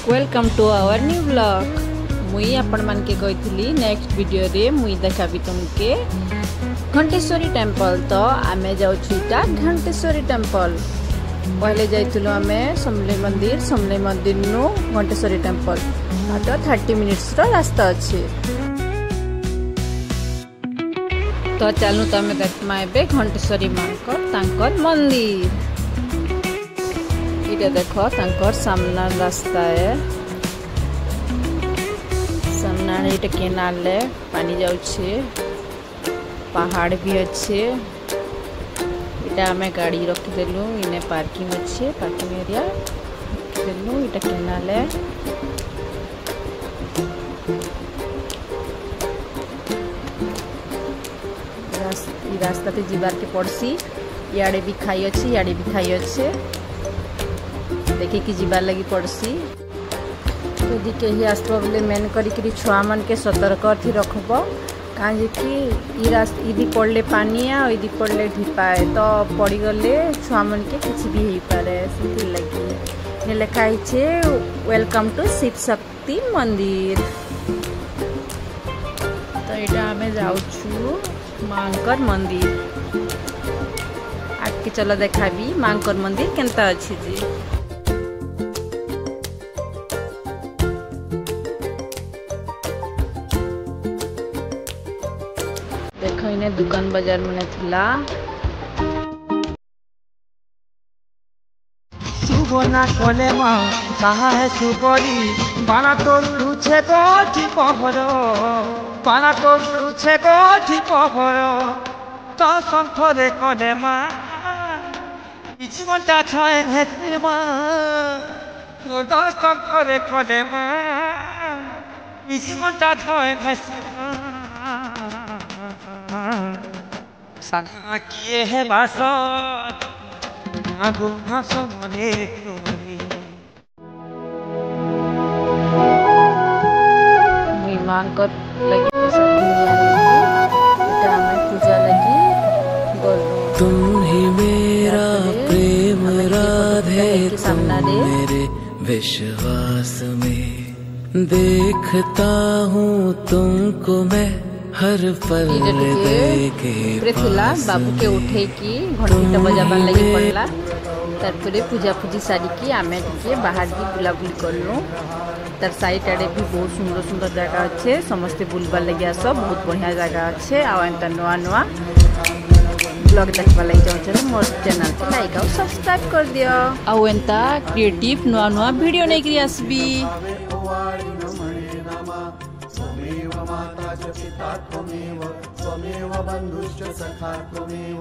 Welcome to our new blog. मुई आपण मान के कही नेक्स्ट वीडियो रे मुई देखाबी तुमके घंटेश्वरी टेम्पल। तो आमे जाऊटा घंटेश्वरी टेम्पल। पहले जाइलु आमे समलेई मंदिर नु घंटेश्वरी टेम्पल तो 30 मिनिट्स रो रास्ता अच्छे। तो चलू तमे देखमा एबे घंटेश्वरी मांकर मंदिर। इटा देखो तांकर सामना रास्ता है, सामना इटा केनाल ले पानी जाउछे, पहाड़ भी अच्छे। इटा हमें गाड़ी रखी देलु, इने पार्किंग अच्छे, पार्किंग एरिया देलु। इटा केनाल है, रास्ता ते जीवार के पड़सी। याडे भी खाई अच्छे, याडे भी खाई अच्छे, देखी कि जीवार लगी पड़सी। यदि कहीं आसब बोले मेन करी छुआ मन के सतर्क थी रखब, कहीं कि इदी पड़ले पानी आ इदी पड़ले ढिपाए तो पड़गले छुआ मन के किसी भी हो पारे। से लगी लिखाई छे वेलकम टू शिव शक्ति मंदिर। तो यहाँ आम जाऊँ मांकर मंदिर। आगे चलो देखा भी मांकर मंदिर केनता अच्छी जी। देखो इन्हें दुकान बाजार में थिला। सुबना कोले माँ कहा है सुबरी बाना तो लुचे गोठी पहरो, बाना तो लुचे गोठी पहरो तो संथरे कोले माँ जीवन छाए है माँ तो संथरे कोले माँ जीवन छाए है संगा किए है बासो आगो हासो मने मांकर लगी पूजा लगी। तुम ही मेरा प्रेम राधे, तुम मेरे विश्वास में देखता हूँ तुमको मैं हर पल देखे बाबू के उठे की घंटी बजाबार लगी पड़ला। तारपरे पूजा पूजी सारी की आमे टिके बाहर भी बुलाबुली करलु। तार साइड आड़े भी बहुत सुंदर सुंदर जगह अच्छे, समस्ते बुलबार लगे आस, बहुत बढ़िया जगह अच्छे। आंता नुआ नुआ ब्लॉग देखा लगे चाहूँ मोर चैनल को लाइक और सब्सक्राइब कर दियो। आंता क्रिएटिव नुआ नुआ वीडियो नहीं करी आसबी। त्वमेव माता च पिता त्वमेव, त्वमेव बन्धुश्च सखा त्वमेव।